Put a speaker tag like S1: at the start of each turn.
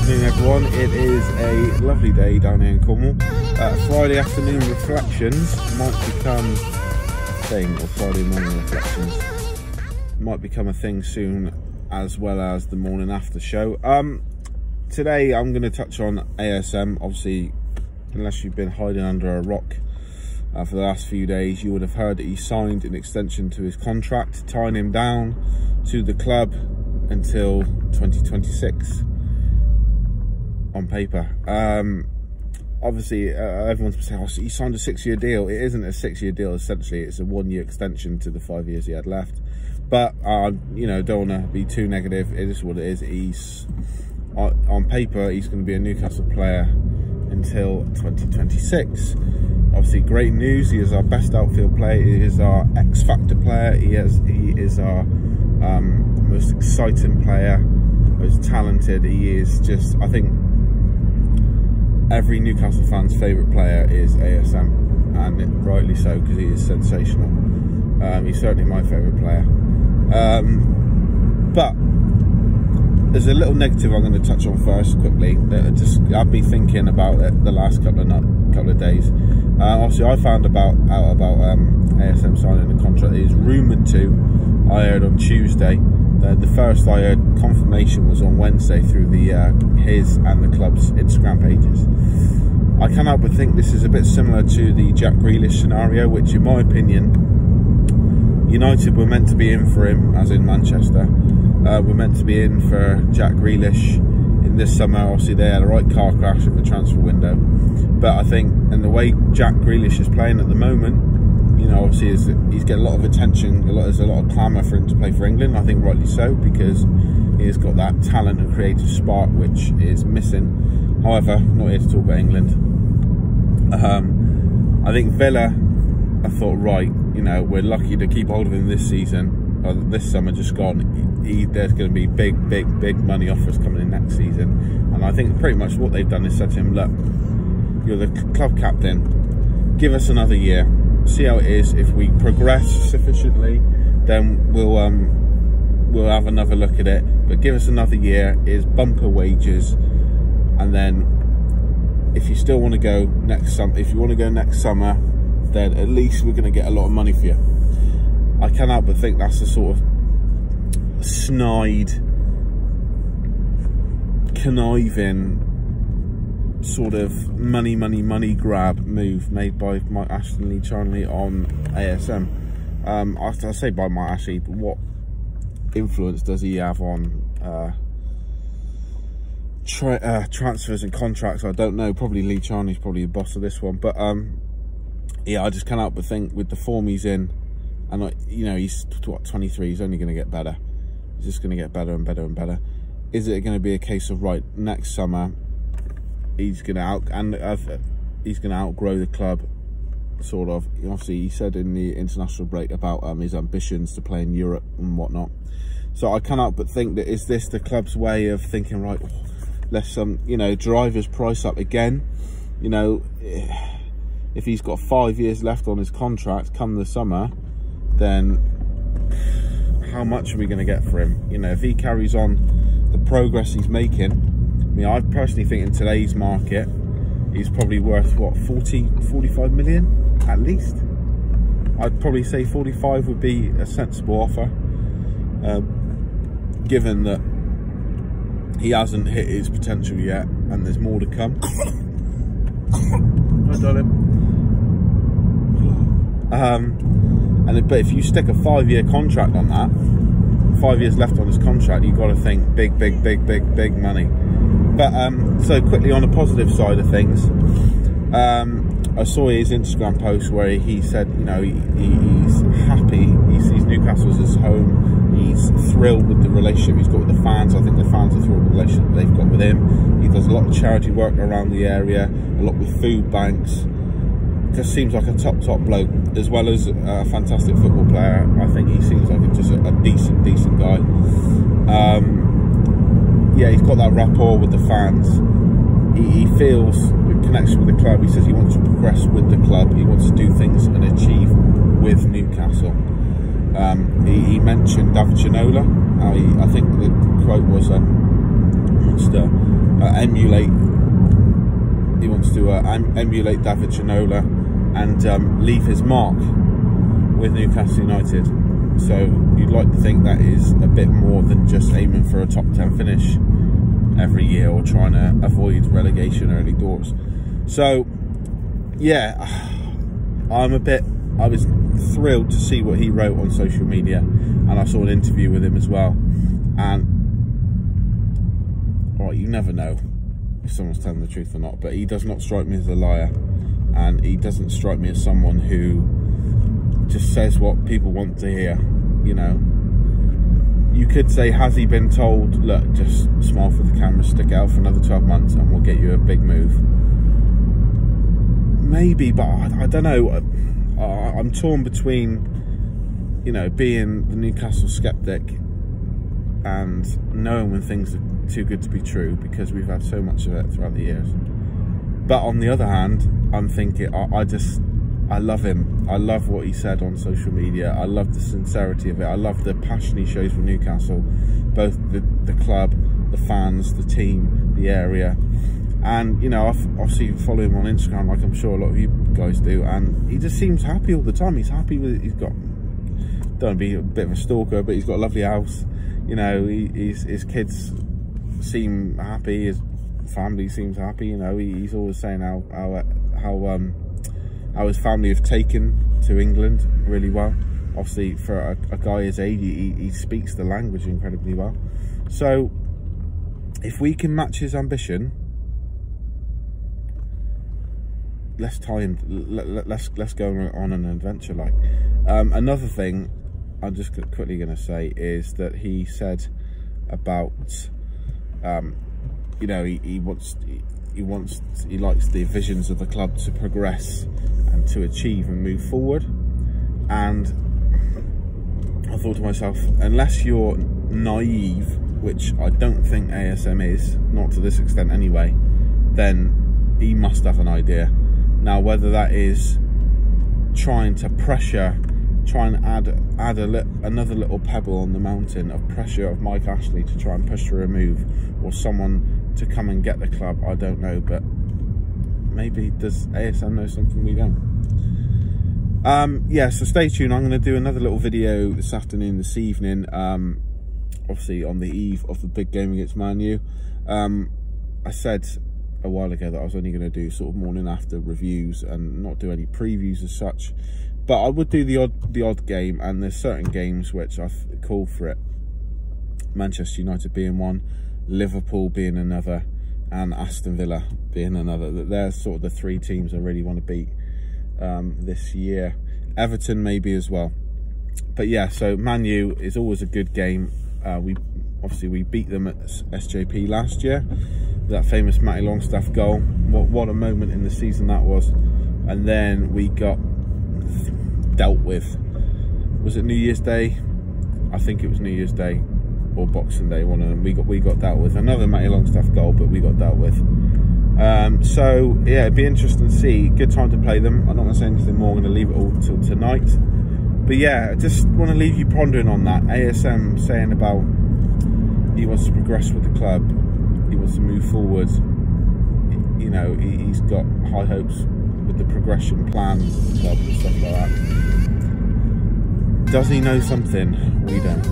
S1: afternoon, everyone. It is a lovely day down here in Cornwall. Friday afternoon reflections might become a thing, or Friday morning reflections might become a thing soon, as well as the morning after show. Today I'm going to touch on ASM. Obviously, unless you've been hiding under a rock for the last few days, you would have heard that he signed an extension to his contract, tying him down to the club until 2026 on paper. Obviously, everyone's saying, oh, so he signed a 6-year deal. It isn't a 6-year deal, essentially. It's a 1-year extension to the 5 years he had left. But, you know, don't want to be too negative. It is what it is. He's, on paper, he's going to be a Newcastle player until 2026. Obviously, great news. He is our best outfield player. He is our X-Factor player. He is our most exciting player, most talented. He is just, I think, every Newcastle fan's favourite player is ASM, and rightly so, because he is sensational. He's certainly my favourite player. But there's a little negative I'm going to touch on first quickly that I've been thinking about it the last couple of days. Obviously, I found out about ASM signing the contract. It is rumoured to. I heard on Tuesday. The first I heard confirmation was on Wednesday through his and the club's Instagram pages. I can't help but think this is a bit similar to the Jack Grealish scenario, which, in my opinion, United were meant to be in for him, as in Manchester. We're meant to be in for Jack Grealish in this summer. Obviously, they had a right car crash in the transfer window. But I think, and the way Jack Grealish is playing at the moment, you know, obviously he's getting a lot of attention. There's a lot of clamour for him to play for England. I think rightly so, because he's got that talent and creative spark which is missing. However, not here to talk about England. I think Villa, I thought, right, you know, we're lucky to keep hold of him this season. This summer just gone, there's going to be big money offers coming in next season. And I think pretty much what they've done is said to him, look, you're the club captain, give us another year, see how it is. If we progress sufficiently, then we'll have another look at it. But give us another year, is bumper wages, and then if you still want to go next summer, then at least we're going to get a lot of money for you. I can't help but think that's a sort of snide, conniving sort of money grab move made by Mike Ashley Lee Charnley on ASM. I say by Mike Ashley, but what influence does he have on transfers and contracts? I don't know. Probably Lee Charnley's probably the boss of this one. But yeah, I just can't help but think with the form he's in, and you know, he's what, 23. He's only going to get better. He's just going to get better and better and better. Is it going to be a case of, right, next summer he's going to outgrow the club, sort of? Obviously, he said in the international break about his ambitions to play in Europe and whatnot. So I can't help but think that, is this the club's way of thinking, right, let's you know, drive his price up again? You know, if he's got 5 years left on his contract come the summer, then how much are we going to get for him? You know, if he carries on the progress he's making, I mean, I personally think in today's market, he's probably worth, what, 45 million at least? I'd probably say 45 would be a sensible offer, given that he hasn't hit his potential yet and there's more to come. I got him. But if you stick a 5-year contract on that, 5 years left on his contract, you've got to think big money. But so quickly, on the positive side of things, I saw his Instagram post where he said, you know, he's happy. He sees Newcastle as his home. He's thrilled with the relationship he's got with the fans. I think the fans are thrilled with the relationship they've got with him. He does a lot of charity work around the area, a lot with food banks. Just seems like a top bloke, as well as a fantastic football player. I think he seems like just a decent guy. Yeah, he's got that rapport with the fans. He feels the connection with the club. He says he wants to progress with the club. He wants to do things and achieve with Newcastle. He mentioned David Ginola. I think the quote was, wants to emulate. He wants to emulate David Ginola and leave his mark with Newcastle United. So you'd like to think that is a bit more than just aiming for a top 10 finish every year or trying to avoid relegation early doors. So yeah, I was thrilled to see what he wrote on social media, and I saw an interview with him as well. And you never know if someone's telling the truth or not, but he does not strike me as a liar, and he doesn't strike me as someone who just says what people want to hear. You know, you could say, has he been told, look, just smile for the camera, stick it out for another 12 months and we'll get you a big move? Maybe, but I don't know. I'm torn between, you know, being the Newcastle skeptic and knowing when things are too good to be true, because we've had so much of it throughout the years. But on the other hand, I'm thinking, I love him. I love what he said on social media. I love the sincerity of it. I love the passion he shows for Newcastle, both the club, the fans, the team, the area. And, you know, I've obviously follow him on Instagram, like I'm sure a lot of you guys do, and he just seems happy all the time. He's happy with it. He's got, don't want to be a bit of a stalker, but he's got a lovely house. You know, his kids seem happy. His family seems happy. You know, he's always saying how his family have taken to England really well. Obviously, for a guy his age, he speaks the language incredibly well. So, if we can match his ambition, let's go on an adventure. Like, another thing I'm just quickly going to say is that he said about, you know, he likes the visions of the club to progress and to achieve and move forward. And I thought to myself, unless you're naive, which I don't think ASM is, not to this extent anyway, then he must have an idea. Now, whether that is trying to pressure, try and add another little pebble on the mountain of pressure of Mike Ashley to try and push through a move, or someone to come and get the club, I don't know. But maybe does ASM know something we don't? Yeah, so stay tuned. I'm going to do another little video this afternoon, this evening, obviously on the eve of the big game against Man U. I said a while ago that I was only going to do sort of morning after reviews and not do any previews as such, but I would do the odd game, and there's certain games which I've called for it. Manchester United being one, Liverpool being another, and Aston Villa being another. They're sort of the three teams I really want to beat this year. Everton maybe as well. But yeah, so Man U is always a good game. We beat them at SJP last year. That famous Matty Longstaff goal. What a moment in the season that was. And then we got dealt with. Was it New Year's Day? I think it was New Year's Day or Boxing Day, one of them. We got dealt with. Another Matty Longstaff goal, but we got dealt with. So yeah, it'd be interesting to see. Good time to play them. I'm not going to say anything more. I'm going to leave it all till tonight. But yeah, I just want to leave you pondering on that. ASM saying about he wants to progress with the club, he wants to move forward. You know, he's got high hopes with the progression plans of the club and stuff like that. Does he know something? We don't.